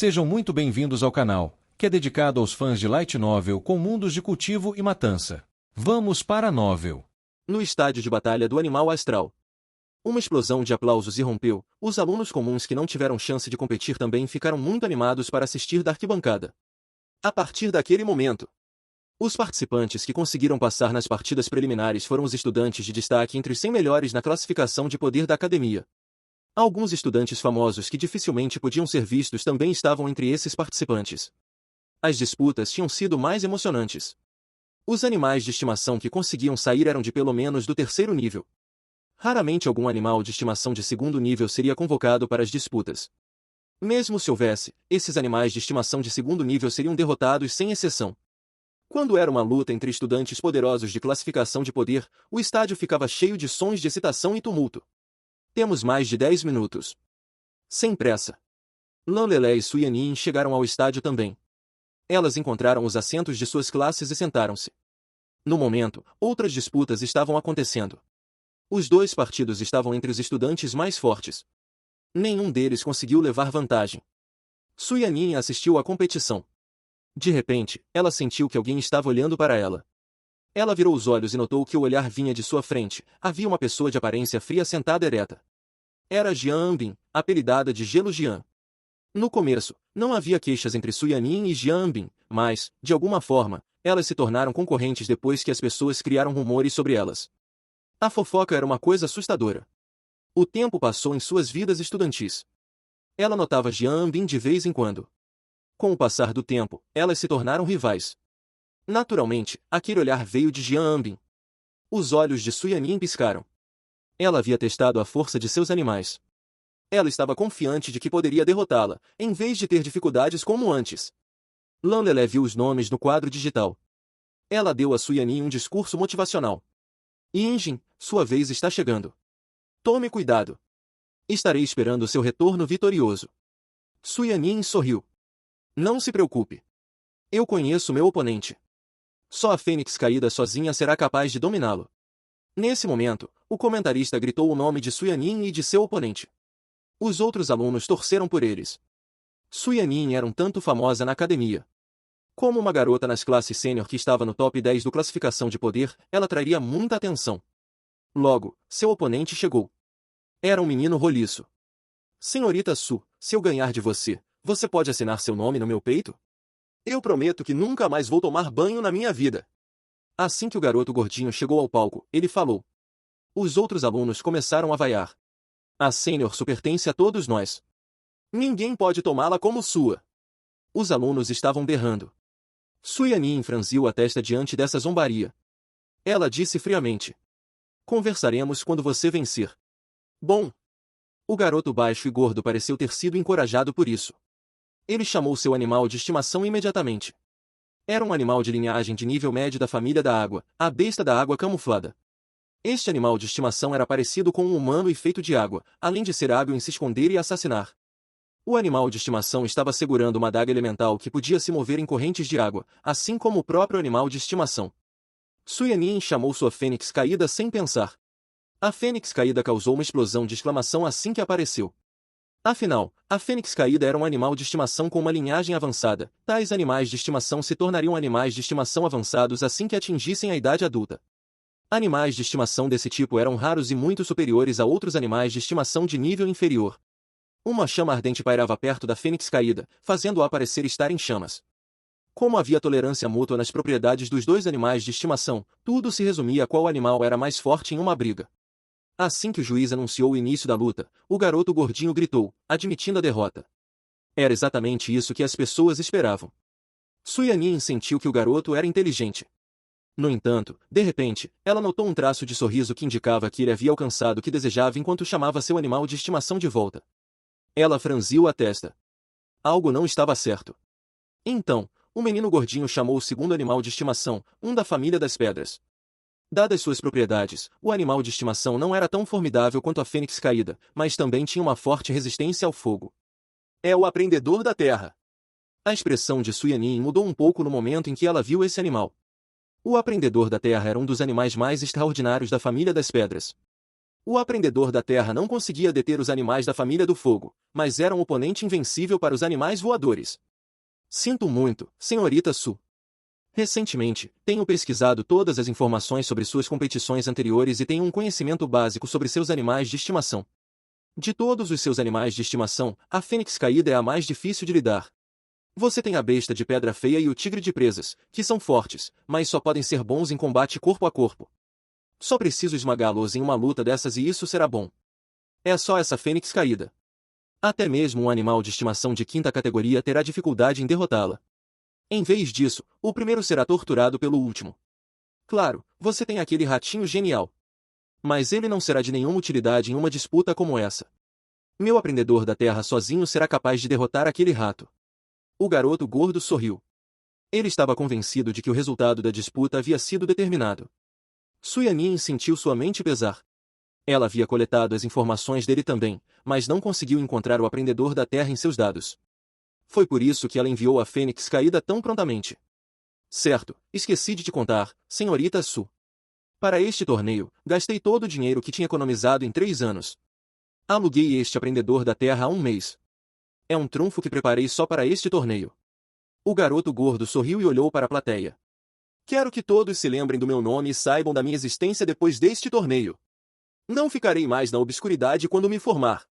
Sejam muito bem-vindos ao canal, que é dedicado aos fãs de Light Novel com mundos de cultivo e matança. Vamos para a novel. No estádio de batalha do Animal Astral. Uma explosão de aplausos irrompeu, os alunos comuns que não tiveram chance de competir também ficaram muito animados para assistir da arquibancada. A partir daquele momento, os participantes que conseguiram passar nas partidas preliminares foram os estudantes de destaque entre os 100 melhores na classificação de poder da academia. Alguns estudantes famosos que dificilmente podiam ser vistos também estavam entre esses participantes. As disputas tinham sido mais emocionantes. Os animais de estimação que conseguiam sair eram de pelo menos do terceiro nível. Raramente algum animal de estimação de segundo nível seria convocado para as disputas. Mesmo se houvesse, esses animais de estimação de segundo nível seriam derrotados sem exceção. Quando era uma luta entre estudantes poderosos de classificação de poder, o estádio ficava cheio de sons de excitação e tumulto. Temos mais de 10 minutos. Sem pressa. Lanlelé e Suyanin chegaram ao estádio também. Elas encontraram os assentos de suas classes e sentaram-se. No momento, outras disputas estavam acontecendo. Os dois partidos estavam entre os estudantes mais fortes. Nenhum deles conseguiu levar vantagem. Suyanin assistiu à competição. De repente, ela sentiu que alguém estava olhando para ela. Ela virou os olhos e notou que o olhar vinha de sua frente. Havia uma pessoa de aparência fria sentada ereta. Era Jian Anbin, apelidada de Gelo Jian. No começo, não havia queixas entre Suyanin e Jian Anbin, mas, de alguma forma, elas se tornaram concorrentes depois que as pessoas criaram rumores sobre elas. A fofoca era uma coisa assustadora. O tempo passou em suas vidas estudantis. Ela notava Jian Anbin de vez em quando. Com o passar do tempo, elas se tornaram rivais. Naturalmente, aquele olhar veio de Jian Anbin. Os olhos de Suyanin piscaram. Ela havia testado a força de seus animais. Ela estava confiante de que poderia derrotá-la, em vez de ter dificuldades como antes. Lanlelé viu os nomes no quadro digital. Ela deu a Suyanin um discurso motivacional. Yinjin, sua vez está chegando. Tome cuidado. Estarei esperando seu retorno vitorioso. Suyanin sorriu. Não se preocupe. Eu conheço meu oponente. Só a Fênix caída sozinha será capaz de dominá-lo. Nesse momento, o comentarista gritou o nome de Suyanin e de seu oponente. Os outros alunos torceram por eles. Suyanin era um tanto famosa na academia. Como uma garota nas classes sênior que estava no top 10 do classificação de poder, ela traria muita atenção. Logo, seu oponente chegou. Era um menino roliço. Senhorita Su, se eu ganhar de você, você pode assinar seu nome no meu peito? Eu prometo que nunca mais vou tomar banho na minha vida. Assim que o garoto gordinho chegou ao palco, ele falou. Os outros alunos começaram a vaiar. A Sênior Su pertence a todos nós. Ninguém pode tomá-la como sua. Os alunos estavam berrando. Suyanin franziu a testa diante dessa zombaria. Ela disse friamente. Conversaremos quando você vencer. Bom. O garoto baixo e gordo pareceu ter sido encorajado por isso. Ele chamou seu animal de estimação imediatamente. Era um animal de linhagem de nível médio da família da água, a besta da água camuflada. Este animal de estimação era parecido com um humano e feito de água, além de ser hábil em se esconder e assassinar. O animal de estimação estava segurando uma adaga elemental que podia se mover em correntes de água, assim como o próprio animal de estimação. Suyanin chamou sua fênix caída sem pensar. A fênix caída causou uma explosão de exclamação assim que apareceu. Afinal, a fênix caída era um animal de estimação com uma linhagem avançada. Tais animais de estimação se tornariam animais de estimação avançados assim que atingissem a idade adulta. Animais de estimação desse tipo eram raros e muito superiores a outros animais de estimação de nível inferior. Uma chama ardente pairava perto da fênix caída, fazendo-a parecer estar em chamas. Como havia tolerância mútua nas propriedades dos dois animais de estimação, tudo se resumia a qual animal era mais forte em uma briga. Assim que o juiz anunciou o início da luta, o garoto gordinho gritou, admitindo a derrota. Era exatamente isso que as pessoas esperavam. Suyanin sentiu que o garoto era inteligente. No entanto, de repente, ela notou um traço de sorriso que indicava que ele havia alcançado o que desejava enquanto chamava seu animal de estimação de volta. Ela franziu a testa. Algo não estava certo. Então, o menino gordinho chamou o segundo animal de estimação, um da família das pedras. Dadas suas propriedades, o animal de estimação não era tão formidável quanto a fênix caída, mas também tinha uma forte resistência ao fogo. É o aprendedor da terra. A expressão de Suyanin mudou um pouco no momento em que ela viu esse animal. O aprendedor da terra era um dos animais mais extraordinários da família das pedras. O aprendedor da terra não conseguia deter os animais da família do fogo, mas era um oponente invencível para os animais voadores. Sinto muito, senhorita Su. Recentemente, tenho pesquisado todas as informações sobre suas competições anteriores e tenho um conhecimento básico sobre seus animais de estimação. De todos os seus animais de estimação, a fênix caída é a mais difícil de lidar. Você tem a besta de pedra feia e o tigre de presas, que são fortes, mas só podem ser bons em combate corpo a corpo. Só preciso esmagá-los em uma luta dessas e isso será bom. É só essa fênix caída. Até mesmo um animal de estimação de quinta categoria terá dificuldade em derrotá-la. Em vez disso, o primeiro será torturado pelo último. Claro, você tem aquele ratinho genial. Mas ele não será de nenhuma utilidade em uma disputa como essa. Meu aprendedor da terra sozinho será capaz de derrotar aquele rato. O garoto gordo sorriu. Ele estava convencido de que o resultado da disputa havia sido determinado. Su Yanin sentiu sua mente pesar. Ela havia coletado as informações dele também, mas não conseguiu encontrar o aprendedor da terra em seus dados. Foi por isso que ela enviou a fênix caída tão prontamente. Certo, esqueci de te contar, senhorita Su. Para este torneio, gastei todo o dinheiro que tinha economizado em 3 anos. Aluguei este aprendedor da terra há 1 mês. É um trunfo que preparei só para este torneio. O garoto gordo sorriu e olhou para a plateia. Quero que todos se lembrem do meu nome e saibam da minha existência depois deste torneio. Não ficarei mais na obscuridade quando me formar.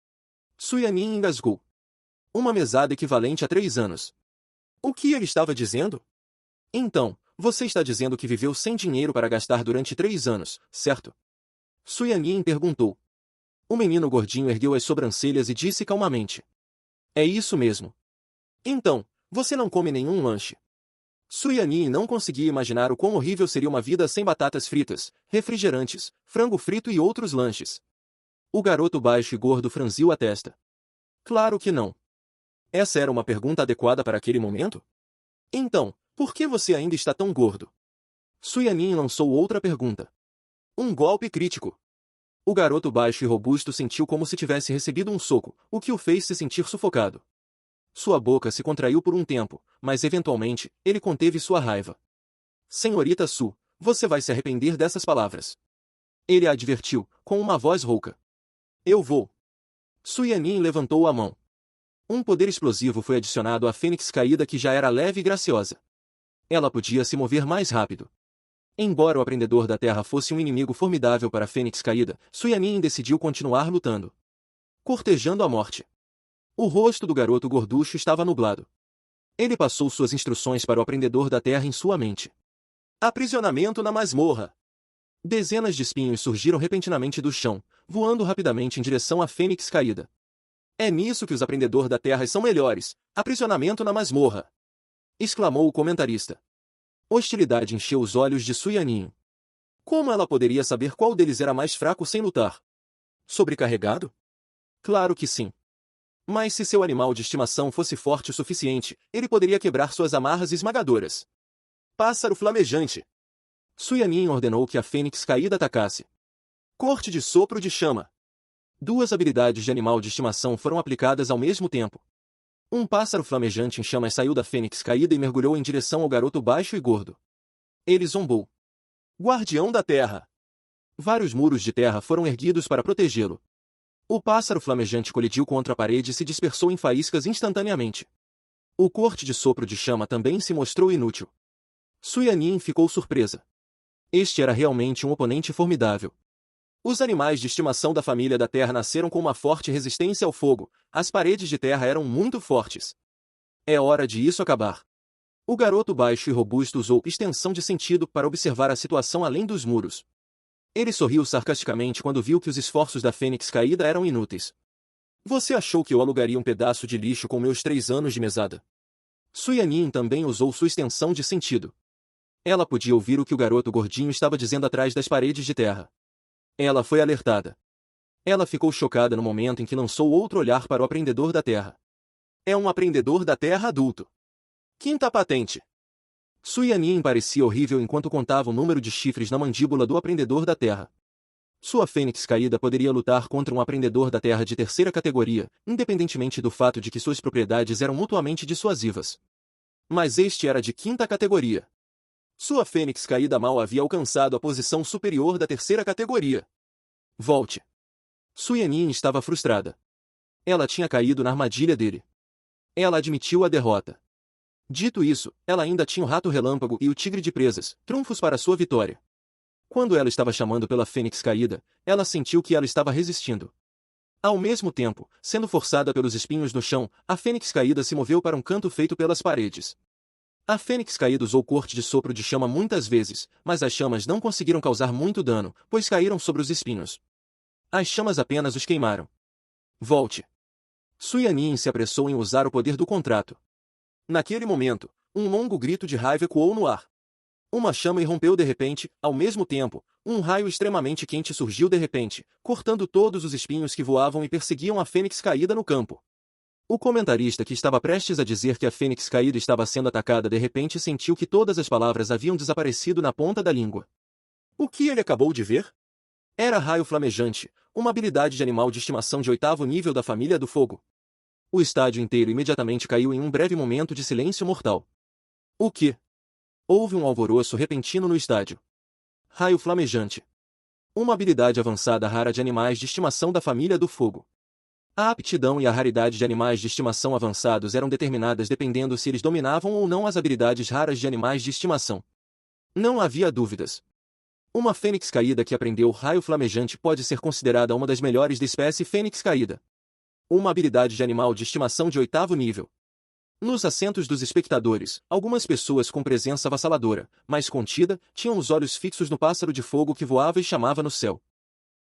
Su Yanin engasgou. Uma mesada equivalente a 3 anos. O que ele estava dizendo? Então, você está dizendo que viveu sem dinheiro para gastar durante 3 anos, certo? Su Yanin perguntou. O menino gordinho ergueu as sobrancelhas e disse calmamente. É isso mesmo. Então, você não come nenhum lanche. Su Yanin não conseguia imaginar o quão horrível seria uma vida sem batatas fritas, refrigerantes, frango frito e outros lanches. O garoto baixo e gordo franziu a testa. Claro que não. Essa era uma pergunta adequada para aquele momento? Então, por que você ainda está tão gordo? Su Yanin lançou outra pergunta. Um golpe crítico. O garoto baixo e robusto sentiu como se tivesse recebido um soco, o que o fez se sentir sufocado. Sua boca se contraiu por um tempo, mas eventualmente, ele conteve sua raiva. Senhorita Su, você vai se arrepender dessas palavras. Ele a advertiu, com uma voz rouca. Eu vou. Su Yanin levantou a mão. Um poder explosivo foi adicionado à fênix caída que já era leve e graciosa. Ela podia se mover mais rápido. Embora o aprendedor da terra fosse um inimigo formidável para a fênix caída, Su Yanin decidiu continuar lutando. Cortejando a morte. O rosto do garoto gorducho estava nublado. Ele passou suas instruções para o aprendedor da terra em sua mente. Aprisionamento na masmorra. Dezenas de espinhos surgiram repentinamente do chão, voando rapidamente em direção à fênix caída. É nisso que os aprendedores da terra são melhores, aprisionamento na masmorra. Exclamou o comentarista. Hostilidade encheu os olhos de Su Yanin. Como ela poderia saber qual deles era mais fraco sem lutar? Sobrecarregado? Claro que sim. Mas se seu animal de estimação fosse forte o suficiente, ele poderia quebrar suas amarras esmagadoras. Pássaro flamejante. Su Yanin ordenou que a fênix caída atacasse. Corte de sopro de chama. 2 habilidades de animal de estimação foram aplicadas ao mesmo tempo. Um pássaro flamejante em chamas saiu da fênix caída e mergulhou em direção ao garoto baixo e gordo. Ele zombou. Guardião da terra. Vários muros de terra foram erguidos para protegê-lo. O pássaro flamejante colidiu contra a parede e se dispersou em faíscas instantaneamente. O corte de sopro de chama também se mostrou inútil. Su Yanin ficou surpresa. Este era realmente um oponente formidável. Os animais de estimação da família da Terra nasceram com uma forte resistência ao fogo, as paredes de terra eram muito fortes. É hora de isso acabar. O garoto baixo e robusto usou extensão de sentido para observar a situação além dos muros. Ele sorriu sarcasticamente quando viu que os esforços da fênix caída eram inúteis. Você achou que eu alugaria um pedaço de lixo com meus 3 anos de mesada? Su Yanin também usou sua extensão de sentido. Ela podia ouvir o que o garoto gordinho estava dizendo atrás das paredes de terra. Ela foi alertada. Ela ficou chocada no momento em que lançou outro olhar para o aprendedor da terra. É um aprendedor da terra adulto. Quinta patente. Su Yanin parecia horrível enquanto contava o número de chifres na mandíbula do aprendedor da terra. Sua fênix caída poderia lutar contra um aprendedor da terra de 3ª categoria, independentemente do fato de que suas propriedades eram mutuamente dissuasivas. Mas este era de 5ª categoria. Sua fênix caída mal havia alcançado a posição superior da 3ª categoria. Volte. Su Yanin estava frustrada. Ela tinha caído na armadilha dele. Ela admitiu a derrota. Dito isso, ela ainda tinha o Rato Relâmpago e o Tigre de Presas, trunfos para sua vitória. Quando ela estava chamando pela Fênix Caída, ela sentiu que ela estava resistindo. Ao mesmo tempo, sendo forçada pelos espinhos no chão, a Fênix Caída se moveu para um canto feito pelas paredes. A Fênix Caída usou corte de sopro de chama muitas vezes, mas as chamas não conseguiram causar muito dano, pois caíram sobre os espinhos. As chamas apenas os queimaram. Volte. Su Yanin se apressou em usar o poder do contrato. Naquele momento, um longo grito de raiva ecoou no ar. Uma chama irrompeu de repente, ao mesmo tempo, um raio extremamente quente surgiu de repente, cortando todos os espinhos que voavam e perseguiam a Fênix Caída no campo. O comentarista que estava prestes a dizer que a Fênix Caída estava sendo atacada de repente sentiu que todas as palavras haviam desaparecido na ponta da língua. O que ele acabou de ver? Era Raio Flamejante, uma habilidade de animal de estimação de 8º nível da família do fogo. O estádio inteiro imediatamente caiu em um breve momento de silêncio mortal. O que? Houve um alvoroço repentino no estádio. Raio Flamejante. Uma habilidade avançada rara de animais de estimação da família do fogo. A aptidão e a raridade de animais de estimação avançados eram determinadas dependendo se eles dominavam ou não as habilidades raras de animais de estimação. Não havia dúvidas. Uma Fênix Caída que aprendeu Raio Flamejante pode ser considerada uma das melhores da espécie Fênix Caída. Uma habilidade de animal de estimação de 8º nível. Nos assentos dos espectadores, algumas pessoas com presença avassaladora, mas contida, tinham os olhos fixos no pássaro de fogo que voava e chamava no céu.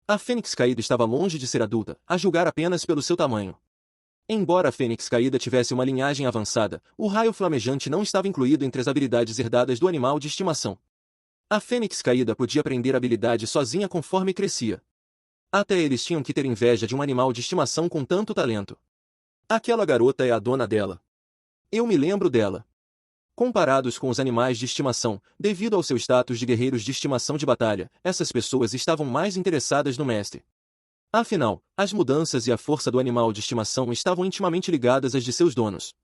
A Fênix Caída estava longe de ser adulta, a julgar apenas pelo seu tamanho. Embora a Fênix Caída tivesse uma linhagem avançada, o Raio Flamejante não estava incluído entre as habilidades herdadas do animal de estimação. A Fênix Caída podia aprender a habilidade sozinha conforme crescia. Até eles tinham que ter inveja de um animal de estimação com tanto talento. Aquela garota é a dona dela. Eu me lembro dela. Comparados com os animais de estimação, devido ao seu status de guerreiros de estimação de batalha, essas pessoas estavam mais interessadas no mestre. Afinal, as mudanças e a força do animal de estimação estavam intimamente ligadas às de seus donos.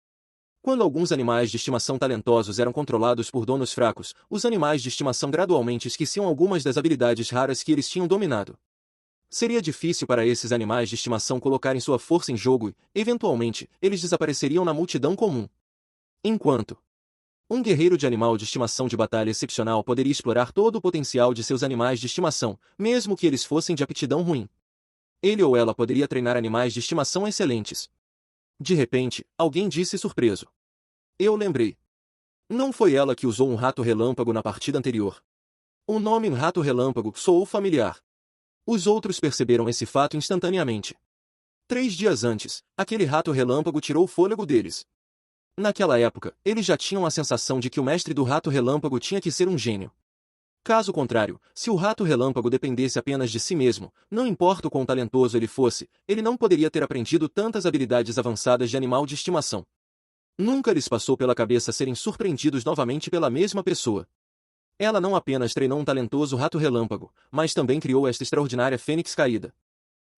Quando alguns animais de estimação talentosos eram controlados por donos fracos, os animais de estimação gradualmente esqueciam algumas das habilidades raras que eles tinham dominado. Seria difícil para esses animais de estimação colocarem sua força em jogo e, eventualmente, eles desapareceriam na multidão comum. Enquanto um guerreiro de animal de estimação de batalha excepcional poderia explorar todo o potencial de seus animais de estimação, mesmo que eles fossem de aptidão ruim. Ele ou ela poderia treinar animais de estimação excelentes. De repente, alguém disse surpreso. Eu lembrei. Não foi ela que usou um rato relâmpago na partida anterior. O nome Rato Relâmpago soou familiar. Os outros perceberam esse fato instantaneamente. 3 dias antes, aquele rato relâmpago tirou o fôlego deles. Naquela época, eles já tinham a sensação de que o mestre do Rato Relâmpago tinha que ser um gênio. Caso contrário, se o Rato Relâmpago dependesse apenas de si mesmo, não importa o quão talentoso ele fosse, ele não poderia ter aprendido tantas habilidades avançadas de animal de estimação. Nunca lhes passou pela cabeça serem surpreendidos novamente pela mesma pessoa. Ela não apenas treinou um talentoso Rato Relâmpago, mas também criou esta extraordinária Fênix Caída.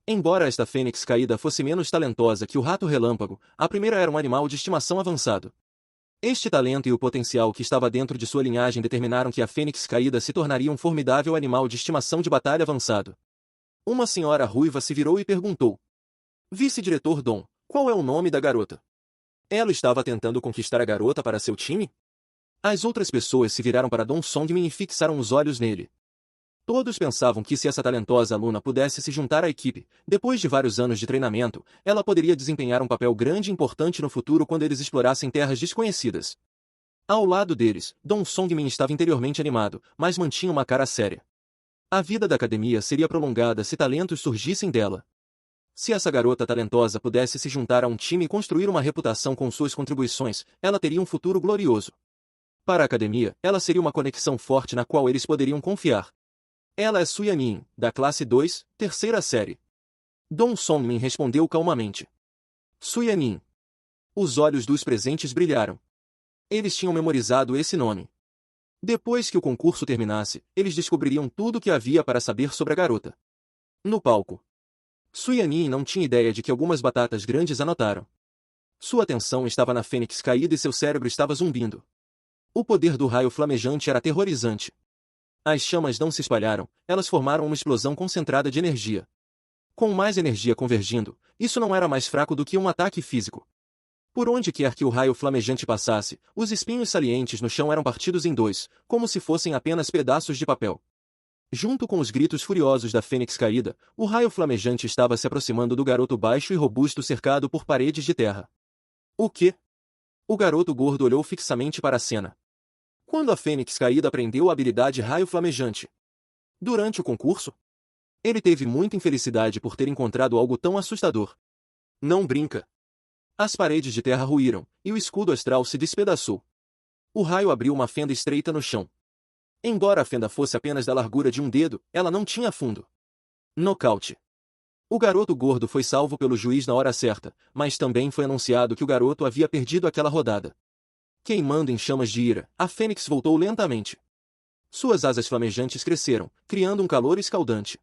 Embora esta Fênix Caída fosse menos talentosa que o Rato Relâmpago, a primeira era um animal de estimação avançado. Este talento e o potencial que estava dentro de sua linhagem determinaram que a Fênix Caída se tornaria um formidável animal de estimação de batalha avançado. Uma senhora ruiva se virou e perguntou. Vice-diretor Dom, qual é o nome da garota? Ela estava tentando conquistar a garota para seu time? As outras pessoas se viraram para Dom Songmin e fixaram os olhos nele. Todos pensavam que se essa talentosa aluna pudesse se juntar à equipe, depois de vários anos de treinamento, ela poderia desempenhar um papel grande e importante no futuro quando eles explorassem terras desconhecidas. Ao lado deles, Dom Songmin estava interiormente animado, mas mantinha uma cara séria. A vida da academia seria prolongada se talentos surgissem dela. Se essa garota talentosa pudesse se juntar a um time e construir uma reputação com suas contribuições, ela teria um futuro glorioso. Para a academia, ela seria uma conexão forte na qual eles poderiam confiar. Ela é Su Yanin, da classe 2, terceira série. Dong Songmin respondeu calmamente. Su Yanin. Os olhos dos presentes brilharam. Eles tinham memorizado esse nome. Depois que o concurso terminasse, eles descobririam tudo o que havia para saber sobre a garota. No palco, Su Yanin não tinha ideia de que algumas batatas grandes anotaram. Sua atenção estava na Fênix Caída e seu cérebro estava zumbindo. O poder do raio flamejante era aterrorizante. As chamas não se espalharam, elas formaram uma explosão concentrada de energia. Com mais energia convergindo, isso não era mais fraco do que um ataque físico. Por onde quer que o raio flamejante passasse, os espinhos salientes no chão eram partidos em dois, como se fossem apenas pedaços de papel. Junto com os gritos furiosos da fênix caída, o raio flamejante estava se aproximando do garoto baixo e robusto cercado por paredes de terra. O quê? O garoto gordo olhou fixamente para a cena. Quando a fênix caída aprendeu a habilidade raio flamejante? Durante o concurso? Ele teve muita infelicidade por ter encontrado algo tão assustador. Não brinca. As paredes de terra ruíram, e o escudo astral se despedaçou. O raio abriu uma fenda estreita no chão. Embora a fenda fosse apenas da largura de um dedo, ela não tinha fundo. Nocaute. O garoto gordo foi salvo pelo juiz na hora certa, mas também foi anunciado que o garoto havia perdido aquela rodada. Queimando em chamas de ira, a fênix voltou lentamente. Suas asas flamejantes cresceram, criando um calor escaldante.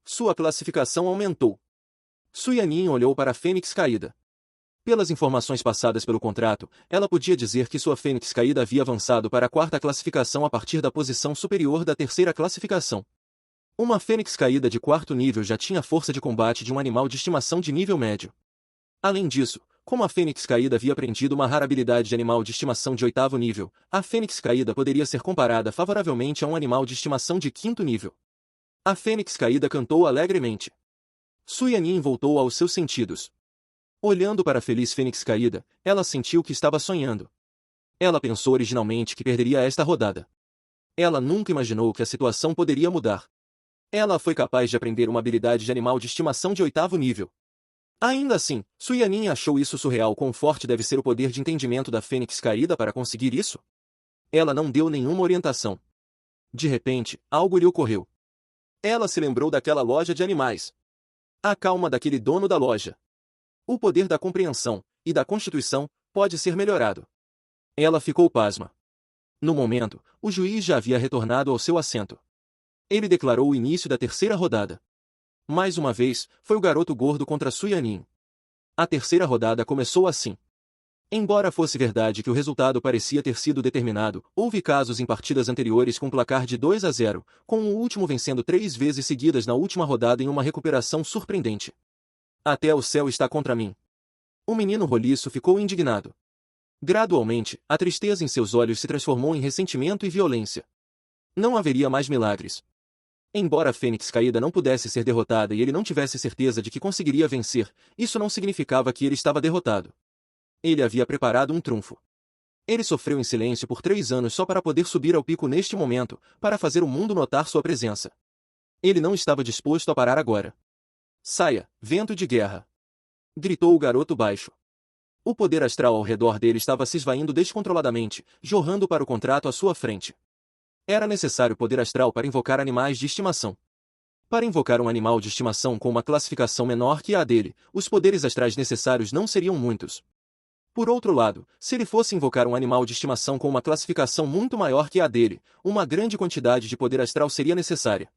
Sua classificação aumentou. Suyanin olhou para a fênix caída. Pelas informações passadas pelo contrato, ela podia dizer que sua fênix caída havia avançado para a 4ª classificação a partir da posição superior da 3ª classificação. Uma fênix caída de 4º nível já tinha a força de combate de um animal de estimação de nível médio. Além disso, como a fênix caída havia aprendido uma rara habilidade de animal de estimação de 8º nível, a fênix caída poderia ser comparada favoravelmente a um animal de estimação de 5º nível. A fênix caída cantou alegremente. Suyanin voltou aos seus sentidos. Olhando para a feliz fênix caída, ela sentiu que estava sonhando. Ela pensou originalmente que perderia esta rodada. Ela nunca imaginou que a situação poderia mudar. Ela foi capaz de aprender uma habilidade de animal de estimação de 8º nível. Ainda assim, Suyanin achou isso surreal. Quão forte deve ser o poder de entendimento da fênix caída para conseguir isso? Ela não deu nenhuma orientação. De repente, algo lhe ocorreu. Ela se lembrou daquela loja de animais. A calma daquele dono da loja. O poder da compreensão e da constituição pode ser melhorado. Ela ficou pasma. No momento, o juiz já havia retornado ao seu assento. Ele declarou o início da 3ª rodada. Mais uma vez, foi o garoto gordo contra Suyanin. A 3ª rodada começou assim. Embora fosse verdade que o resultado parecia ter sido determinado, houve casos em partidas anteriores com placar de 2-0, com o último vencendo 3 vezes seguidas na última rodada em uma recuperação surpreendente. Até o céu está contra mim. O menino roliço ficou indignado. Gradualmente, a tristeza em seus olhos se transformou em ressentimento e violência. Não haveria mais milagres. Embora a fênix caída não pudesse ser derrotada e ele não tivesse certeza de que conseguiria vencer, isso não significava que ele estava derrotado. Ele havia preparado um trunfo. Ele sofreu em silêncio por 3 anos só para poder subir ao pico neste momento, para fazer o mundo notar sua presença. Ele não estava disposto a parar agora. Saia, vento de guerra! Gritou o garoto baixo. O poder astral ao redor dele estava se esvaindo descontroladamente, jorrando para o contrato à sua frente. Era necessário poder astral para invocar animais de estimação. Para invocar um animal de estimação com uma classificação menor que a dele, os poderes astrais necessários não seriam muitos. Por outro lado, se ele fosse invocar um animal de estimação com uma classificação muito maior que a dele, uma grande quantidade de poder astral seria necessária.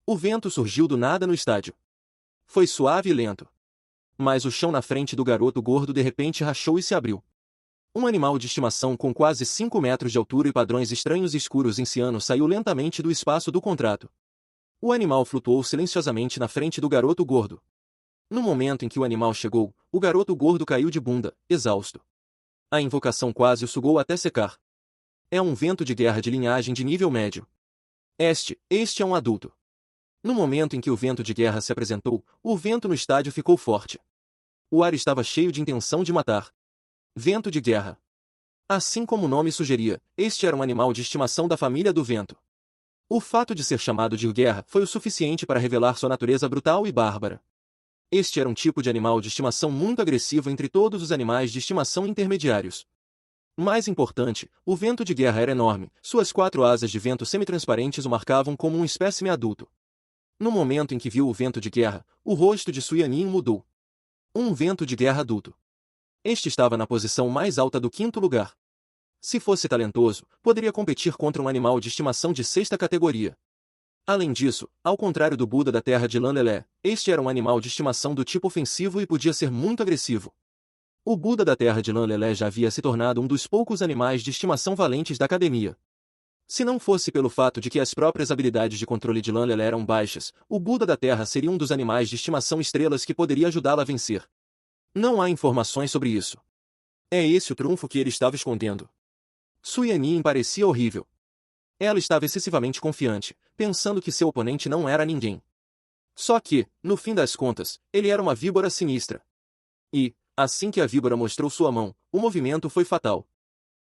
O vento surgiu do nada no estádio. Foi suave e lento. Mas o chão na frente do garoto gordo de repente rachou e se abriu. Um animal de estimação com quase 5 metros de altura e padrões estranhos e escuros em ciano saiu lentamente do espaço do contrato. O animal flutuou silenciosamente na frente do garoto gordo. No momento em que o animal chegou, o garoto gordo caiu de bunda, exausto. A invocação quase o sugou até secar. É um vento de guerra de linhagem de nível médio. Este é um adulto. No momento em que o vento de guerra se apresentou, o vento no estádio ficou forte. O ar estava cheio de intenção de matar. Vento de guerra. Assim como o nome sugeria, este era um animal de estimação da família do vento. O fato de ser chamado de guerra foi o suficiente para revelar sua natureza brutal e bárbara. Este era um tipo de animal de estimação muito agressivo entre todos os animais de estimação intermediários. Mais importante, o vento de guerra era enorme, suas 4 asas de vento semitransparentes o marcavam como um espécime adulto. No momento em que viu o vento de guerra, o rosto de Suyanin mudou. Um vento de guerra adulto. Este estava na posição mais alta do 5º lugar. Se fosse talentoso, poderia competir contra um animal de estimação de 6ª categoria. Além disso, ao contrário do Buda da terra de Lanlelé, este era um animal de estimação do tipo ofensivo e podia ser muito agressivo. O Buda da terra de Lanlelé já havia se tornado um dos poucos animais de estimação valentes da academia. Se não fosse pelo fato de que as próprias habilidades de controle de Lanley eram baixas, o Buda da Terra seria um dos animais de estimação estrelas que poderia ajudá-la a vencer. Não há informações sobre isso. É esse o trunfo que ele estava escondendo. Suyanin parecia horrível. Ela estava excessivamente confiante, pensando que seu oponente não era ninguém. Só que, no fim das contas, ele era uma víbora sinistra. E, assim que a víbora mostrou sua mão, o movimento foi fatal.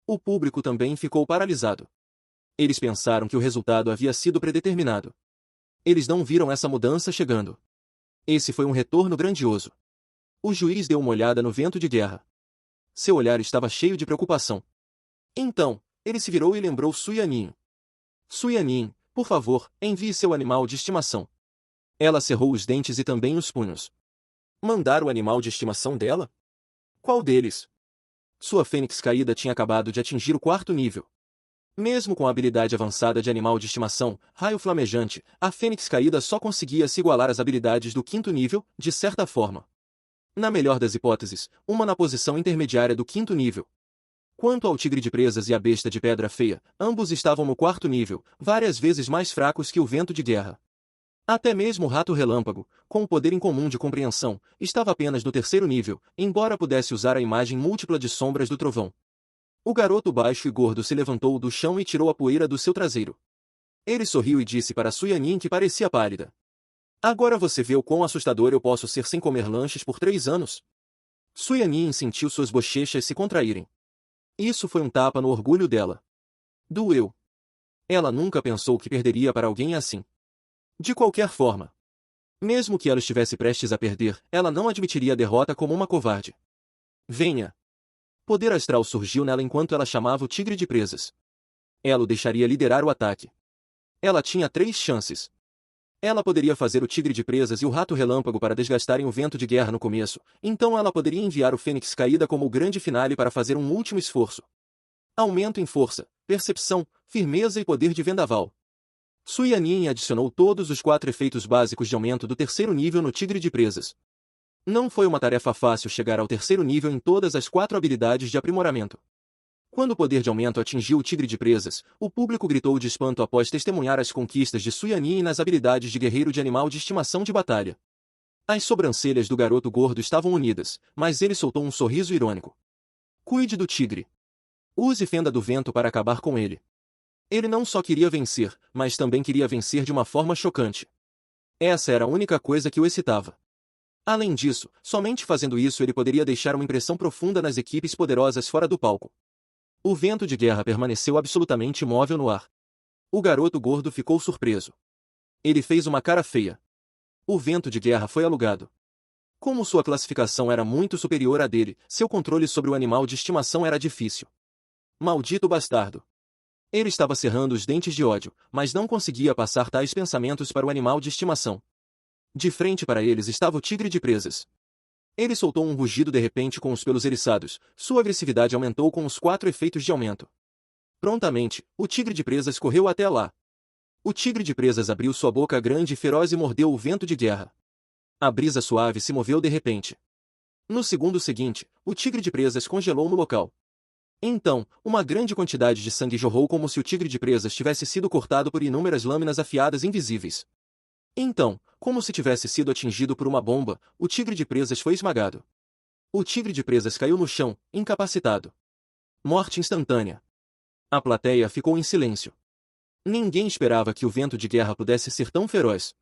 O público também ficou paralisado. Eles pensaram que o resultado havia sido predeterminado. Eles não viram essa mudança chegando. Esse foi um retorno grandioso. O juiz deu uma olhada no vento de guerra. Seu olhar estava cheio de preocupação. Então, ele se virou e lembrou Suyanin. Suyanin, por favor, envie seu animal de estimação. Ela cerrou os dentes e também os punhos. Mandar o animal de estimação dela? Qual deles? Sua fênix caída tinha acabado de atingir o 4º nível. Mesmo com a habilidade avançada de animal de estimação, raio flamejante, a fênix caída só conseguia se igualar às habilidades do 5º nível, de certa forma. Na melhor das hipóteses, uma na posição intermediária do 5º nível. Quanto ao tigre de presas e a besta de pedra feia, ambos estavam no 4º nível, várias vezes mais fracos que o vento de guerra. Até mesmo o rato relâmpago, com o poder incomum de compreensão, estava apenas no 3º nível, embora pudesse usar a imagem múltipla de sombras do trovão. O garoto baixo e gordo se levantou do chão e tirou a poeira do seu traseiro. Ele sorriu e disse para Suyanin que parecia pálida. Agora você vê o quão assustador eu posso ser sem comer lanches por 3 anos? Suyanin sentiu suas bochechas se contraírem. Isso foi um tapa no orgulho dela. Doeu. Ela nunca pensou que perderia para alguém assim. De qualquer forma. Mesmo que ela estivesse prestes a perder, ela não admitiria a derrota como uma covarde. Venha. Poder astral surgiu nela enquanto ela chamava o tigre de presas. Ela o deixaria liderar o ataque. Ela tinha 3 chances. Ela poderia fazer o tigre de presas e o rato relâmpago para desgastarem o vento de guerra no começo, então ela poderia enviar o fênix caída como o grande finale para fazer um último esforço. Aumento em força, percepção, firmeza e poder de vendaval. Suyanin adicionou todos os 4 efeitos básicos de aumento do 3º nível no tigre de presas. Não foi uma tarefa fácil chegar ao 3º nível em todas as 4 habilidades de aprimoramento. Quando o poder de aumento atingiu o tigre de presas, o público gritou de espanto após testemunhar as conquistas de Suyanin nas habilidades de guerreiro de animal de estimação de batalha. As sobrancelhas do garoto gordo estavam unidas, mas ele soltou um sorriso irônico. Cuide do tigre. Use fenda do vento para acabar com ele. Ele não só queria vencer, mas também queria vencer de uma forma chocante. Essa era a única coisa que o excitava. Além disso, somente fazendo isso ele poderia deixar uma impressão profunda nas equipes poderosas fora do palco. O vento de guerra permaneceu absolutamente imóvel no ar. O garoto gordo ficou surpreso. Ele fez uma cara feia. O vento de guerra foi alugado. Como sua classificação era muito superior à dele, seu controle sobre o animal de estimação era difícil. Maldito bastardo. Ele estava cerrando os dentes de ódio, mas não conseguia passar tais pensamentos para o animal de estimação. De frente para eles estava o tigre de presas. Ele soltou um rugido de repente com os pelos eriçados, sua agressividade aumentou com os 4 efeitos de aumento. Prontamente, o tigre de presas correu até lá. O tigre de presas abriu sua boca grande e feroz e mordeu o vento de guerra. A brisa suave se moveu de repente. No segundo seguinte, o tigre de presas congelou no local. Então, uma grande quantidade de sangue jorrou como se o tigre de presas tivesse sido cortado por inúmeras lâminas afiadas invisíveis. Então, como se tivesse sido atingido por uma bomba, o tigre de presas foi esmagado. O tigre de presas caiu no chão, incapacitado. Morte instantânea. A plateia ficou em silêncio. Ninguém esperava que o vento de guerra pudesse ser tão feroz.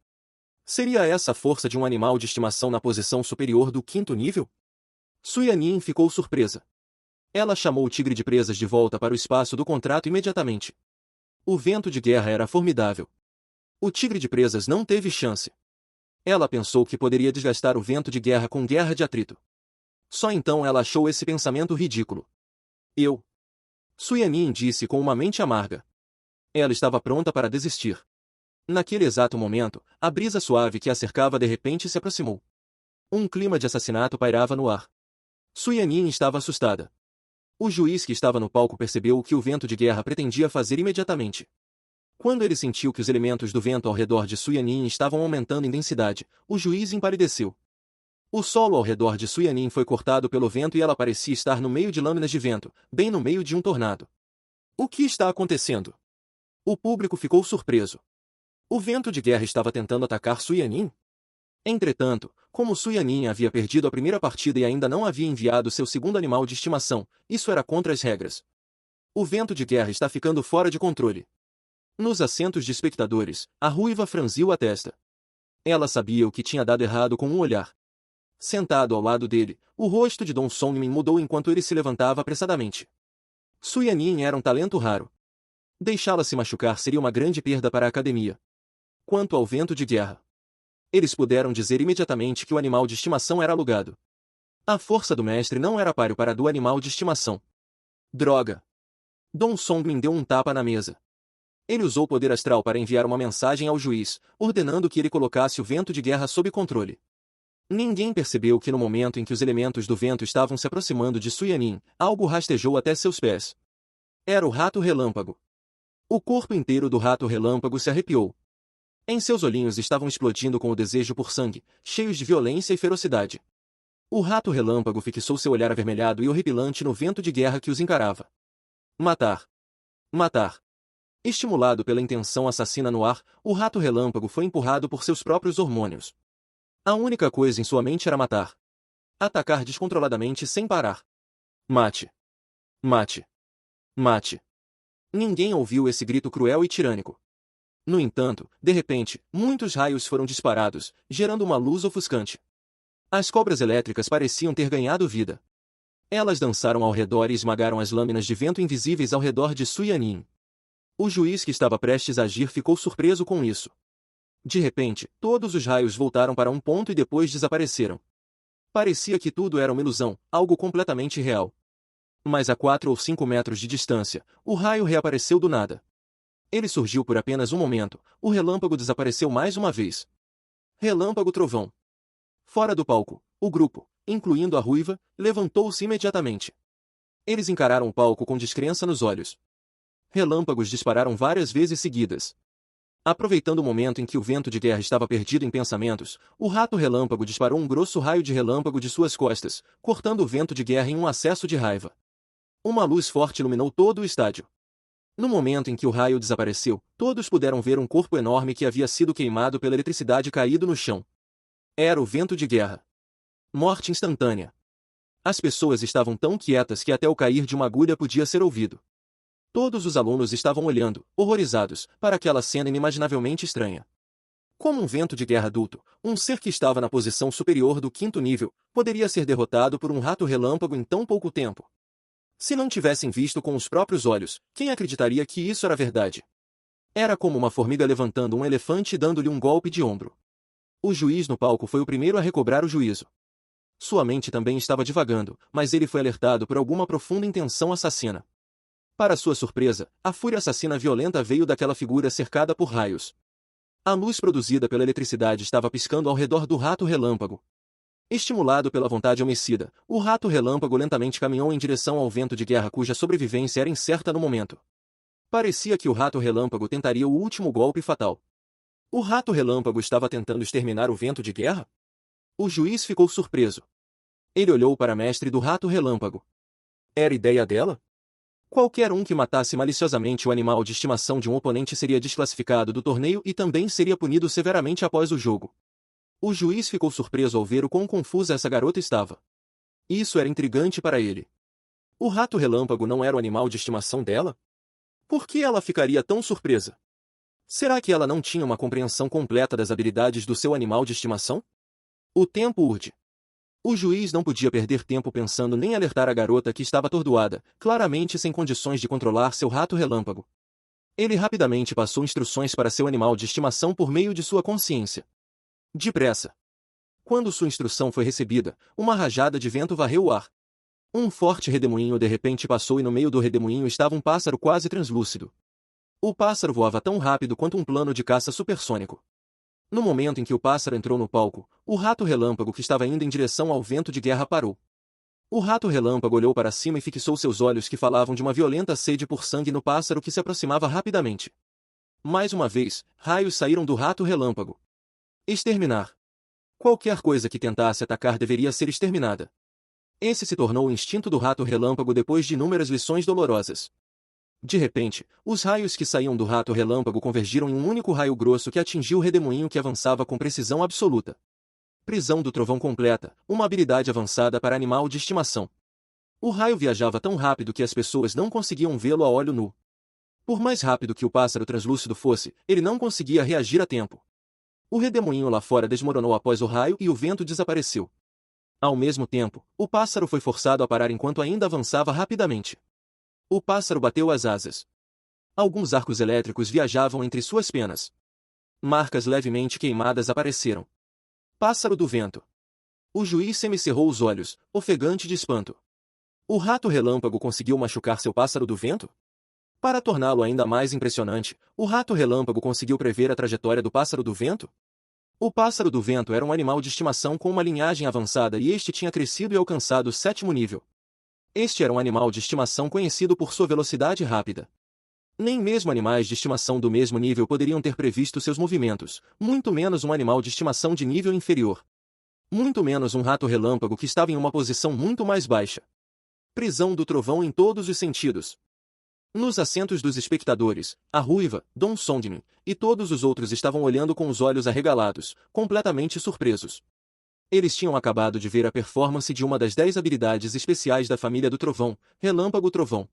Seria essa a força de um animal de estimação na posição superior do 5º nível? Suyanin ficou surpresa. Ela chamou o tigre de presas de volta para o espaço do contrato imediatamente. O vento de guerra era formidável. O tigre de presas não teve chance. Ela pensou que poderia desgastar o vento de guerra com guerra de atrito. Só então ela achou esse pensamento ridículo. Suyanin disse com uma mente amarga. Ela estava pronta para desistir. Naquele exato momento, a brisa suave que a cercava de repente se aproximou. Um clima de assassinato pairava no ar. Suyanin estava assustada. O juiz que estava no palco percebeu o que o vento de guerra pretendia fazer imediatamente. Quando ele sentiu que os elementos do vento ao redor de Suyanin estavam aumentando em densidade, o juiz empalideceu. O solo ao redor de Suyanin foi cortado pelo vento e ela parecia estar no meio de lâminas de vento, bem no meio de um tornado. O que está acontecendo? O público ficou surpreso. O vento de guerra estava tentando atacar Suyanin? Entretanto, como Suyanin havia perdido a primeira partida e ainda não havia enviado seu segundo animal de estimação, isso era contra as regras. O vento de guerra está ficando fora de controle. Nos assentos de espectadores, a ruiva franziu a testa. Ela sabia o que tinha dado errado com um olhar. Sentado ao lado dele, o rosto de Dong Songmin mudou enquanto ele se levantava apressadamente. Suyanin era um talento raro. Deixá-la se machucar seria uma grande perda para a academia. Quanto ao vento de guerra, eles puderam dizer imediatamente que o animal de estimação era alugado. A força do mestre não era páreo para a do animal de estimação. Droga! Dong Songmin deu um tapa na mesa. Ele usou o poder astral para enviar uma mensagem ao juiz, ordenando que ele colocasse o vento de guerra sob controle. Ninguém percebeu que no momento em que os elementos do vento estavam se aproximando de Suyanin, algo rastejou até seus pés. Era o rato relâmpago. O corpo inteiro do rato relâmpago se arrepiou. Em seus olhinhos estavam explodindo com o desejo por sangue, cheios de violência e ferocidade. O rato relâmpago fixou seu olhar avermelhado e horripilante no vento de guerra que os encarava. Matar. Matar. Estimulado pela intenção assassina no ar, o rato relâmpago foi empurrado por seus próprios hormônios. A única coisa em sua mente era matar. Atacar descontroladamente sem parar. Mate. Mate. Mate. Ninguém ouviu esse grito cruel e tirânico. No entanto, de repente, muitos raios foram disparados, gerando uma luz ofuscante. As cobras elétricas pareciam ter ganhado vida. Elas dançaram ao redor e esmagaram as lâminas de vento invisíveis ao redor de Suyanin. O juiz que estava prestes a agir ficou surpreso com isso. De repente, todos os raios voltaram para um ponto e depois desapareceram. Parecia que tudo era uma ilusão, algo completamente real. Mas a 4 ou 5 metros de distância, o raio reapareceu do nada. Ele surgiu por apenas um momento, o relâmpago desapareceu mais uma vez. Relâmpago trovão. Fora do palco, o grupo, incluindo a ruiva, levantou-se imediatamente. Eles encararam o palco com descrença nos olhos. Relâmpagos dispararam várias vezes seguidas. Aproveitando o momento em que o vento de guerra estava perdido em pensamentos, o rato relâmpago disparou um grosso raio de relâmpago de suas costas, cortando o vento de guerra em um acesso de raiva. Uma luz forte iluminou todo o estádio. No momento em que o raio desapareceu, todos puderam ver um corpo enorme que havia sido queimado pela eletricidade caído no chão. Era o vento de guerra. Morte instantânea. As pessoas estavam tão quietas que até o cair de uma agulha podia ser ouvido. Todos os alunos estavam olhando, horrorizados, para aquela cena inimaginavelmente estranha. Como um vento de guerra adulto, um ser que estava na posição superior do 5º nível, poderia ser derrotado por um rato relâmpago em tão pouco tempo? Se não tivessem visto com os próprios olhos, quem acreditaria que isso era verdade? Era como uma formiga levantando um elefante e dando-lhe um golpe de ombro. O juiz no palco foi o primeiro a recobrar o juízo. Sua mente também estava divagando, mas ele foi alertado por alguma profunda intenção assassina. Para sua surpresa, a fúria assassina violenta veio daquela figura cercada por raios. A luz produzida pela eletricidade estava piscando ao redor do rato relâmpago. Estimulado pela vontade homicida, o rato relâmpago lentamente caminhou em direção ao vento de guerra cuja sobrevivência era incerta no momento. Parecia que o rato relâmpago tentaria o último golpe fatal. O rato relâmpago estava tentando exterminar o vento de guerra? O juiz ficou surpreso. Ele olhou para a mestre do rato relâmpago. Era ideia dela? Qualquer um que matasse maliciosamente o animal de estimação de um oponente seria desclassificado do torneio e também seria punido severamente após o jogo. O juiz ficou surpreso ao ver o quão confusa essa garota estava. Isso era intrigante para ele. O rato relâmpago não era o animal de estimação dela? Por que ela ficaria tão surpresa? Será que ela não tinha uma compreensão completa das habilidades do seu animal de estimação? O tempo urge. O juiz não podia perder tempo pensando nem alertar a garota que estava atordoada, claramente sem condições de controlar seu rato relâmpago. Ele rapidamente passou instruções para seu animal de estimação por meio de sua consciência. Depressa. Quando sua instrução foi recebida, uma rajada de vento varreu o ar. Um forte redemoinho de repente passou e no meio do redemoinho estava um pássaro quase translúcido. O pássaro voava tão rápido quanto um plano de caça supersônico. No momento em que o pássaro entrou no palco, o rato relâmpago que estava indo em direção ao vento de guerra parou. O rato relâmpago olhou para cima e fixou seus olhos que falavam de uma violenta sede por sangue no pássaro que se aproximava rapidamente. Mais uma vez, raios saíram do rato relâmpago. Exterminar. Qualquer coisa que tentasse atacar deveria ser exterminada. Esse se tornou o instinto do rato relâmpago depois de inúmeras lições dolorosas. De repente, os raios que saíam do rato relâmpago convergiram em um único raio grosso que atingiu o redemoinho que avançava com precisão absoluta. Prisão do trovão completa, uma habilidade avançada para animal de estimação. O raio viajava tão rápido que as pessoas não conseguiam vê-lo a olho nu. Por mais rápido que o pássaro translúcido fosse, ele não conseguia reagir a tempo. O redemoinho lá fora desmoronou após o raio e o vento desapareceu. Ao mesmo tempo, o pássaro foi forçado a parar enquanto ainda avançava rapidamente. O pássaro bateu as asas. Alguns arcos elétricos viajavam entre suas penas. Marcas levemente queimadas apareceram. Pássaro do vento. O juiz semicerrou os olhos, ofegante de espanto. O rato relâmpago conseguiu machucar seu pássaro do vento? Para torná-lo ainda mais impressionante, o rato relâmpago conseguiu prever a trajetória do pássaro do vento? O pássaro do vento era um animal de estimação com uma linhagem avançada e este tinha crescido e alcançado o 7º nível. Este era um animal de estimação conhecido por sua velocidade rápida. Nem mesmo animais de estimação do mesmo nível poderiam ter previsto seus movimentos, muito menos um animal de estimação de nível inferior. Muito menos um rato relâmpago que estava em uma posição muito mais baixa. Prisão do trovão em todos os sentidos. Nos assentos dos espectadores, a ruiva, Dom Sondmin, e todos os outros estavam olhando com os olhos arregalados, completamente surpresos. Eles tinham acabado de ver a performance de uma das 10 habilidades especiais da família do Trovão, Relâmpago Trovão.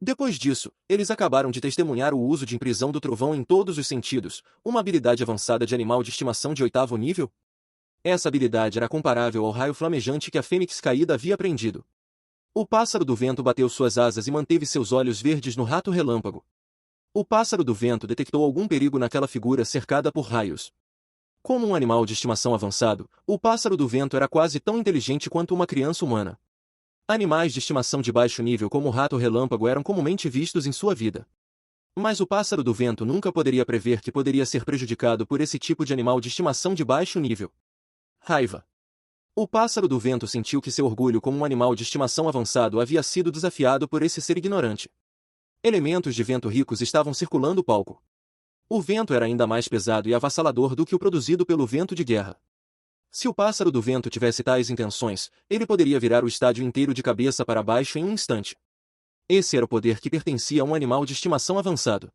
Depois disso, eles acabaram de testemunhar o uso de Prisão do Trovão em todos os sentidos, uma habilidade avançada de animal de estimação de 8º nível. Essa habilidade era comparável ao raio flamejante que a fênix caída havia aprendido. O pássaro do vento bateu suas asas e manteve seus olhos verdes no rato relâmpago. O pássaro do vento detectou algum perigo naquela figura cercada por raios. Como um animal de estimação avançado, o pássaro do vento era quase tão inteligente quanto uma criança humana. Animais de estimação de baixo nível como o rato relâmpago eram comumente vistos em sua vida. Mas o pássaro do vento nunca poderia prever que poderia ser prejudicado por esse tipo de animal de estimação de baixo nível. Raiva. O pássaro do vento sentiu que seu orgulho como um animal de estimação avançado havia sido desafiado por esse ser ignorante. Elementos de vento ricos estavam circulando o palco. O vento era ainda mais pesado e avassalador do que o produzido pelo vento de guerra. Se o pássaro do vento tivesse tais intenções, ele poderia virar o estádio inteiro de cabeça para baixo em um instante. Esse era o poder que pertencia a um animal de estimação avançado.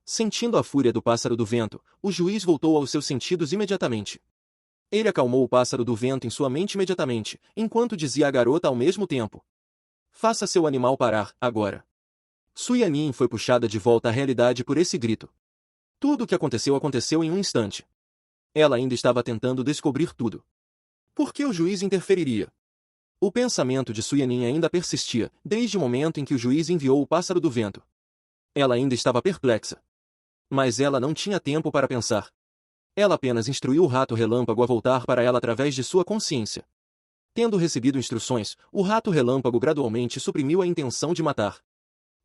Sentindo a fúria do pássaro do vento, o juiz voltou aos seus sentidos imediatamente. Ele acalmou o pássaro do vento em sua mente imediatamente, enquanto dizia à garota ao mesmo tempo: "Faça seu animal parar, agora." Suyanin foi puxada de volta à realidade por esse grito. Tudo o que aconteceu em um instante. Ela ainda estava tentando descobrir tudo. Por que o juiz interferiria? O pensamento de Suyanin ainda persistia, desde o momento em que o juiz enviou o pássaro do vento. Ela ainda estava perplexa. Mas ela não tinha tempo para pensar. Ela apenas instruiu o rato relâmpago a voltar para ela através de sua consciência. Tendo recebido instruções, o rato relâmpago gradualmente suprimiu a intenção de matar.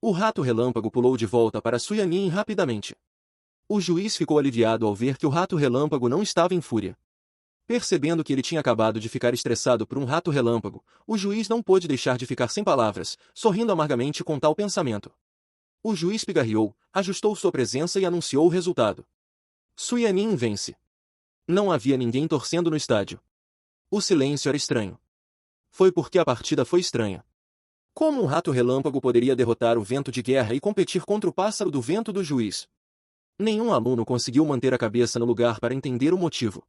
O rato relâmpago pulou de volta para Suyanin rapidamente. O juiz ficou aliviado ao ver que o rato relâmpago não estava em fúria. Percebendo que ele tinha acabado de ficar estressado por um rato relâmpago, o juiz não pôde deixar de ficar sem palavras, sorrindo amargamente com tal pensamento. O juiz pigarreou, ajustou sua presença e anunciou o resultado. Suyanin vence. Não havia ninguém torcendo no estádio. O silêncio era estranho. Foi porque a partida foi estranha. Como um rato relâmpago poderia derrotar o vento de guerra e competir contra o pássaro do vento do juiz? Nenhum aluno conseguiu manter a cabeça no lugar para entender o motivo.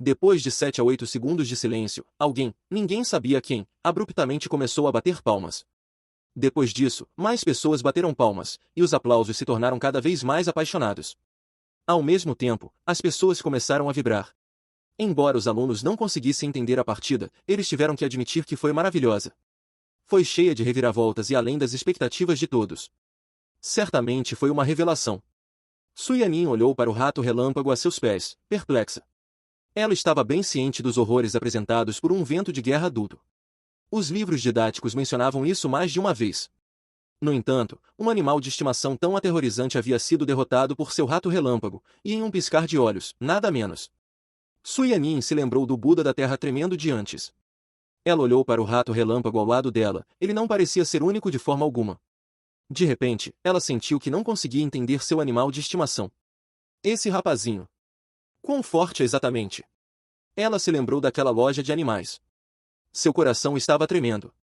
Depois de 7 a 8 segundos de silêncio, alguém, ninguém sabia quem, abruptamente começou a bater palmas. Depois disso, mais pessoas bateram palmas, e os aplausos se tornaram cada vez mais apaixonados. Ao mesmo tempo, as pessoas começaram a vibrar. Embora os alunos não conseguissem entender a partida, eles tiveram que admitir que foi maravilhosa. Foi cheia de reviravoltas e além das expectativas de todos. Certamente foi uma revelação. Suyanin olhou para o rato relâmpago a seus pés, perplexa. Ela estava bem ciente dos horrores apresentados por um vento de guerra adulto. Os livros didáticos mencionavam isso mais de uma vez. No entanto, um animal de estimação tão aterrorizante havia sido derrotado por seu rato relâmpago, e em um piscar de olhos, nada menos. Suyanin se lembrou do Buda da Terra tremendo de antes. Ela olhou para o rato relâmpago ao lado dela, ele não parecia ser único de forma alguma. De repente, ela sentiu que não conseguia entender seu animal de estimação. Esse rapazinho. Quão forte exatamente? Ela se lembrou daquela loja de animais. Seu coração estava tremendo.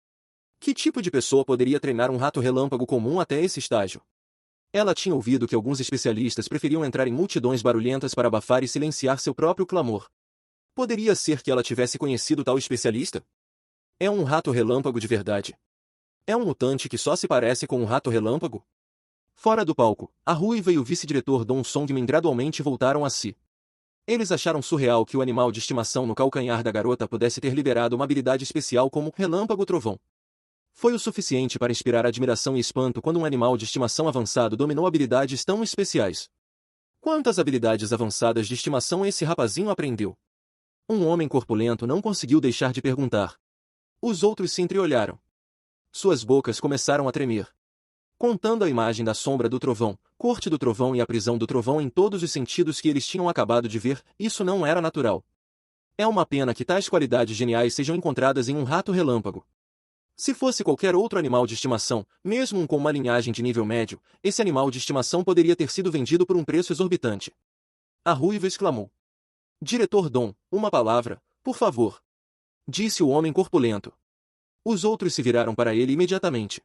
Que tipo de pessoa poderia treinar um rato relâmpago comum até esse estágio? Ela tinha ouvido que alguns especialistas preferiam entrar em multidões barulhentas para abafar e silenciar seu próprio clamor. Poderia ser que ela tivesse conhecido tal especialista? É um rato relâmpago de verdade. É um mutante que só se parece com um rato relâmpago? Fora do palco, a ruiva e o vice-diretor Don Songmin gradualmente voltaram a si. Eles acharam surreal que o animal de estimação no calcanhar da garota pudesse ter liberado uma habilidade especial como Relâmpago Trovão. Foi o suficiente para inspirar admiração e espanto quando um animal de estimação avançado dominou habilidades tão especiais. Quantas habilidades avançadas de estimação esse rapazinho aprendeu? Um homem corpulento não conseguiu deixar de perguntar. Os outros se entreolharam. Suas bocas começaram a tremer. Contando a imagem da sombra do trovão, corte do trovão e a prisão do trovão em todos os sentidos que eles tinham acabado de ver, isso não era natural. É uma pena que tais qualidades geniais sejam encontradas em um rato relâmpago. Se fosse qualquer outro animal de estimação, mesmo um com uma linhagem de nível médio, esse animal de estimação poderia ter sido vendido por um preço exorbitante. A ruiva exclamou. Diretor Dom, uma palavra, por favor. Disse o homem corpulento. Os outros se viraram para ele imediatamente.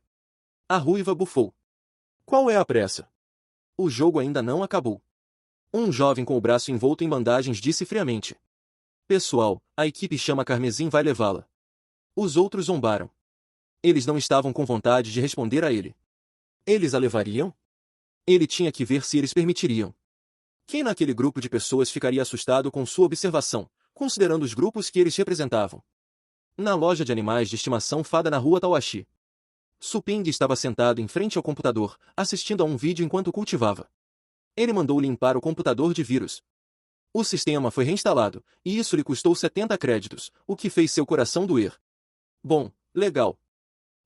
A ruiva bufou. Qual é a pressa? O jogo ainda não acabou. Um jovem com o braço envolto em bandagens disse friamente. Pessoal, a equipe chama Carmesim vai levá-la. Os outros zombaram. Eles não estavam com vontade de responder a ele. Eles a levariam? Ele tinha que ver se eles permitiriam. Quem naquele grupo de pessoas ficaria assustado com sua observação, considerando os grupos que eles representavam? Na loja de animais de estimação Fada na rua Tawashi. Suping estava sentado em frente ao computador, assistindo a um vídeo enquanto cultivava. Ele mandou limpar o computador de vírus. O sistema foi reinstalado, e isso lhe custou 70 créditos, o que fez seu coração doer. Bom, legal.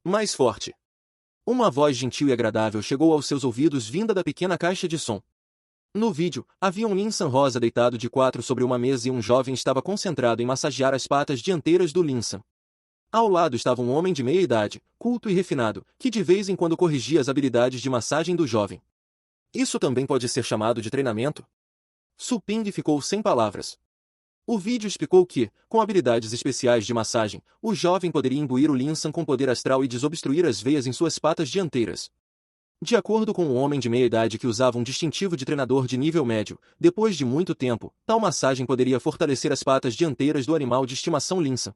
Mais forte. Uma voz gentil e agradável chegou aos seus ouvidos vinda da pequena caixa de som. No vídeo, havia um Linsan rosa deitado de quatro sobre uma mesa e um jovem estava concentrado em massagear as patas dianteiras do Linsan. Ao lado estava um homem de meia idade, culto e refinado, que de vez em quando corrigia as habilidades de massagem do jovem. Isso também pode ser chamado de treinamento? Suping ficou sem palavras. O vídeo explicou que, com habilidades especiais de massagem, o jovem poderia imbuir o Linsan com poder astral e desobstruir as veias em suas patas dianteiras. De acordo com um homem de meia idade que usava um distintivo de treinador de nível médio, depois de muito tempo, tal massagem poderia fortalecer as patas dianteiras do animal de estimação Linsan.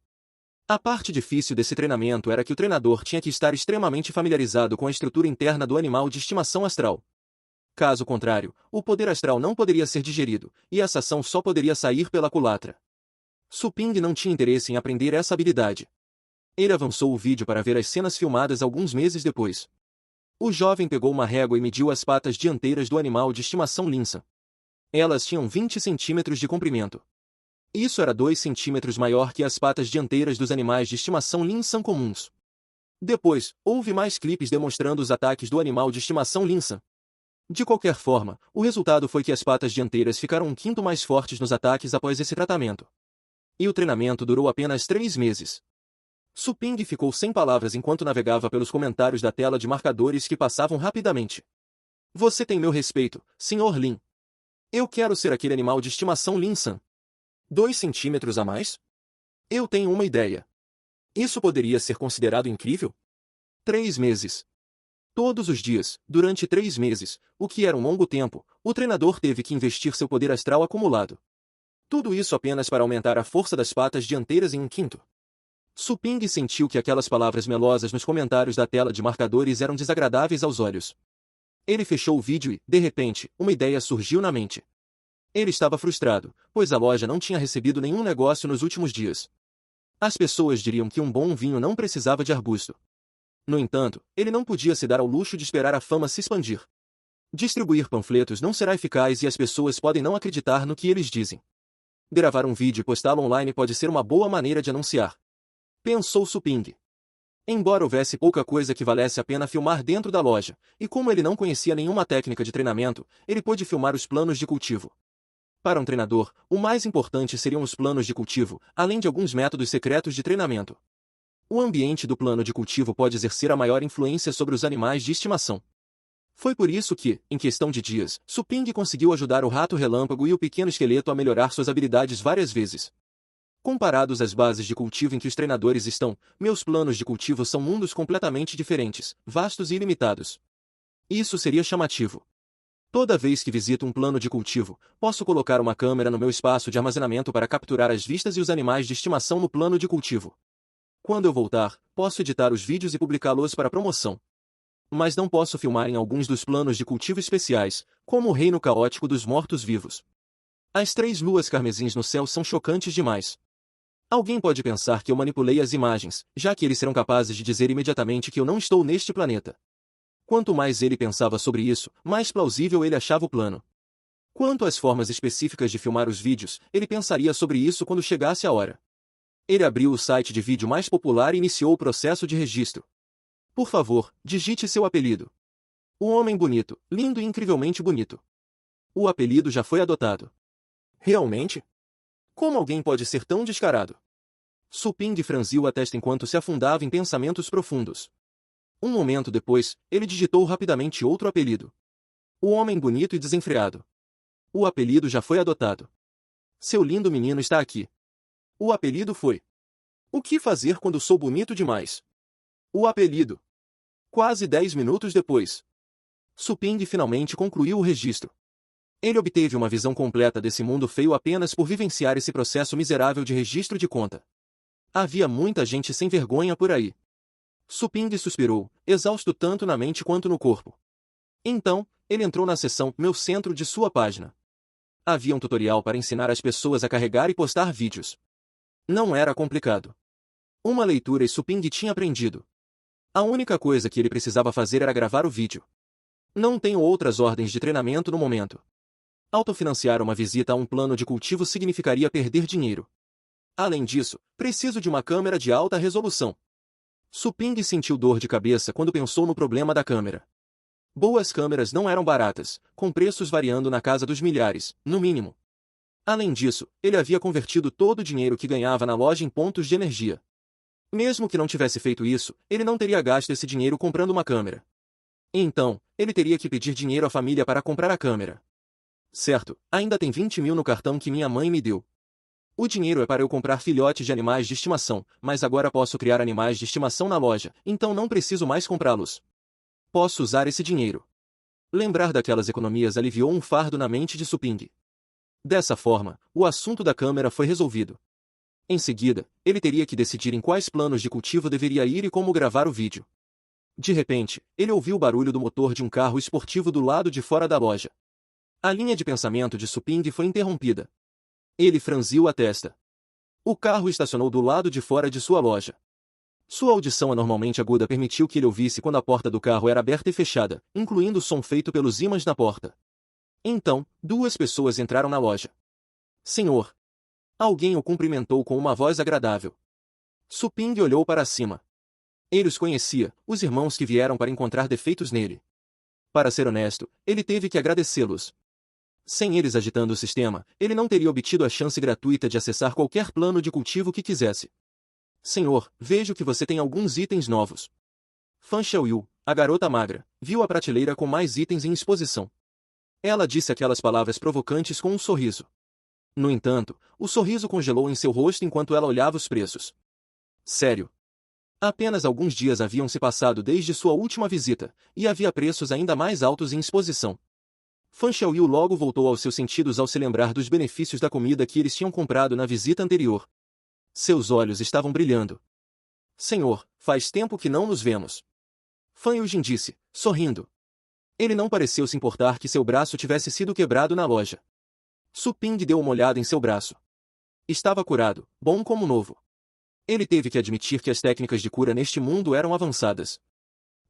A parte difícil desse treinamento era que o treinador tinha que estar extremamente familiarizado com a estrutura interna do animal de estimação astral. Caso contrário, o poder astral não poderia ser digerido, e essa ação só poderia sair pela culatra. Suping não tinha interesse em aprender essa habilidade. Ele avançou o vídeo para ver as cenas filmadas alguns meses depois. O jovem pegou uma régua e mediu as patas dianteiras do animal de estimação Linsan. Elas tinham 20 centímetros de comprimento. Isso era 2 centímetros maior que as patas dianteiras dos animais de estimação Linsan comuns. Depois, houve mais clipes demonstrando os ataques do animal de estimação Linsan. De qualquer forma, o resultado foi que as patas dianteiras ficaram um quinto mais fortes nos ataques após esse tratamento. E o treinamento durou apenas 3 meses. Suping ficou sem palavras enquanto navegava pelos comentários da tela de marcadores que passavam rapidamente. Você tem meu respeito, Sr. Lin. Eu quero ser aquele animal de estimação Linsan. 2 centímetros a mais? Eu tenho uma ideia. Isso poderia ser considerado incrível? 3 meses. Todos os dias, durante 3 meses, o que era um longo tempo, o treinador teve que investir seu poder astral acumulado. Tudo isso apenas para aumentar a força das patas dianteiras em um quinto. Suping sentiu que aquelas palavras melosas nos comentários da tela de marcadores eram desagradáveis aos olhos. Ele fechou o vídeo e, de repente, uma ideia surgiu na mente. Ele estava frustrado, pois a loja não tinha recebido nenhum negócio nos últimos dias. As pessoas diriam que um bom vinho não precisava de arbusto. No entanto, ele não podia se dar ao luxo de esperar a fama se expandir. Distribuir panfletos não será eficaz e as pessoas podem não acreditar no que eles dizem. Gravar um vídeo e postá-lo online pode ser uma boa maneira de anunciar. Pensou Suping. Embora houvesse pouca coisa que valesse a pena filmar dentro da loja, e como ele não conhecia nenhuma técnica de treinamento, ele pôde filmar os planos de cultivo. Para um treinador, o mais importante seriam os planos de cultivo, além de alguns métodos secretos de treinamento. O ambiente do plano de cultivo pode exercer a maior influência sobre os animais de estimação. Foi por isso que, em questão de dias, Suping conseguiu ajudar o rato relâmpago e o pequeno esqueleto a melhorar suas habilidades várias vezes. Comparados às bases de cultivo em que os treinadores estão, meus planos de cultivo são mundos completamente diferentes, vastos e ilimitados. Isso seria chamativo. Toda vez que visito um plano de cultivo, posso colocar uma câmera no meu espaço de armazenamento para capturar as vistas e os animais de estimação no plano de cultivo. Quando eu voltar, posso editar os vídeos e publicá-los para promoção. Mas não posso filmar em alguns dos planos de cultivo especiais, como o reino caótico dos mortos-vivos. As 3 luas carmesins no céu são chocantes demais. Alguém pode pensar que eu manipulei as imagens, já que eles serão capazes de dizer imediatamente que eu não estou neste planeta. Quanto mais ele pensava sobre isso, mais plausível ele achava o plano. Quanto às formas específicas de filmar os vídeos, ele pensaria sobre isso quando chegasse a hora. Ele abriu o site de vídeo mais popular e iniciou o processo de registro. Por favor, digite seu apelido. O homem bonito, lindo e incrivelmente bonito. O apelido já foi adotado. Realmente? Como alguém pode ser tão descarado? Suping franziu a testa enquanto se afundava em pensamentos profundos. Um momento depois, ele digitou rapidamente outro apelido. O homem bonito e desenfreado. O apelido já foi adotado. Seu lindo menino está aqui. O apelido foi. O que fazer quando sou bonito demais? O apelido. Quase 10 minutos depois. Suping finalmente concluiu o registro. Ele obteve uma visão completa desse mundo feio apenas por vivenciar esse processo miserável de registro de conta. Havia muita gente sem vergonha por aí. Suping suspirou, exausto tanto na mente quanto no corpo. Então, ele entrou na seção Meu Centro de sua página. Havia um tutorial para ensinar as pessoas a carregar e postar vídeos. Não era complicado. Uma leitura e Suping tinha aprendido. A única coisa que ele precisava fazer era gravar o vídeo. Não tenho outras ordens de treinamento no momento. Autofinanciar uma visita a um plano de cultivo significaria perder dinheiro. Além disso, preciso de uma câmera de alta resolução. Suping sentiu dor de cabeça quando pensou no problema da câmera. Boas câmeras não eram baratas, com preços variando na casa dos milhares, no mínimo. Além disso, ele havia convertido todo o dinheiro que ganhava na loja em pontos de energia. Mesmo que não tivesse feito isso, ele não teria gasto esse dinheiro comprando uma câmera. Então, ele teria que pedir dinheiro à família para comprar a câmera. Certo, ainda tem 20 mil no cartão que minha mãe me deu. O dinheiro é para eu comprar filhotes de animais de estimação, mas agora posso criar animais de estimação na loja, então não preciso mais comprá-los. Posso usar esse dinheiro. Lembrar daquelas economias aliviou um fardo na mente de Suping. Dessa forma, o assunto da câmera foi resolvido. Em seguida, ele teria que decidir em quais planos de cultivo deveria ir e como gravar o vídeo. De repente, ele ouviu o barulho do motor de um carro esportivo do lado de fora da loja. A linha de pensamento de Suping foi interrompida. Ele franziu a testa. O carro estacionou do lado de fora de sua loja. Sua audição anormalmente aguda permitiu que ele ouvisse quando a porta do carro era aberta e fechada, incluindo o som feito pelos ímãs na porta. Então, 2 pessoas entraram na loja. Senhor! Alguém o cumprimentou com uma voz agradável. Suping olhou para cima. Ele os conhecia, os irmãos que vieram para encontrar defeitos nele. Para ser honesto, ele teve que agradecê-los. Sem eles agitando o sistema, ele não teria obtido a chance gratuita de acessar qualquer plano de cultivo que quisesse. Senhor, vejo que você tem alguns itens novos. Fan Xiaoyu, a garota magra, viu a prateleira com mais itens em exposição. Ela disse aquelas palavras provocantes com um sorriso. No entanto, o sorriso congelou em seu rosto enquanto ela olhava os preços. Sério. Apenas alguns dias haviam se passado desde sua última visita, e havia preços ainda mais altos em exposição. Fan Xiaoyu logo voltou aos seus sentidos ao se lembrar dos benefícios da comida que eles tinham comprado na visita anterior. Seus olhos estavam brilhando. Senhor, faz tempo que não nos vemos. Fan Yujin disse, sorrindo. Ele não pareceu se importar que seu braço tivesse sido quebrado na loja. Suping deu uma olhada em seu braço. Estava curado, bom como novo. Ele teve que admitir que as técnicas de cura neste mundo eram avançadas.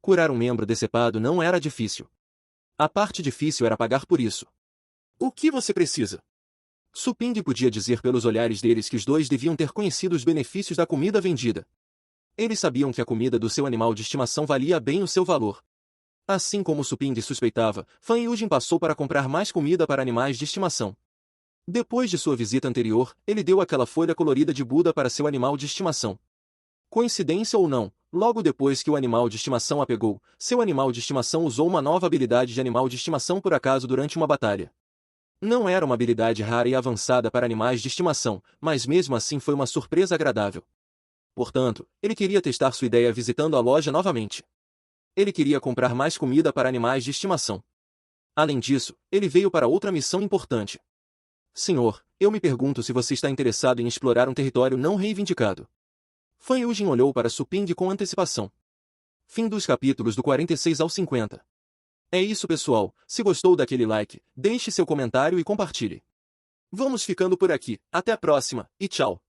Curar um membro decepado não era difícil. A parte difícil era pagar por isso. O que você precisa? Suping podia dizer pelos olhares deles que os dois deviam ter conhecido os benefícios da comida vendida. Eles sabiam que a comida do seu animal de estimação valia bem o seu valor. Assim como Suping suspeitava, Fan Yujin passou para comprar mais comida para animais de estimação. Depois de sua visita anterior, ele deu aquela folha colorida de Buda para seu animal de estimação. Coincidência ou não, logo depois que o animal de estimação a pegou, seu animal de estimação usou uma nova habilidade de animal de estimação por acaso durante uma batalha. Não era uma habilidade rara e avançada para animais de estimação, mas mesmo assim foi uma surpresa agradável. Portanto, ele queria testar sua ideia visitando a loja novamente. Ele queria comprar mais comida para animais de estimação. Além disso, ele veio para outra missão importante. Senhor, eu me pergunto se você está interessado em explorar um território não reivindicado. Fan Yujin olhou para Su Ping com antecipação. Fim dos capítulos do 46 ao 50. É isso, pessoal. Se gostou daquele like, deixe seu comentário e compartilhe. Vamos ficando por aqui. Até a próxima, e tchau!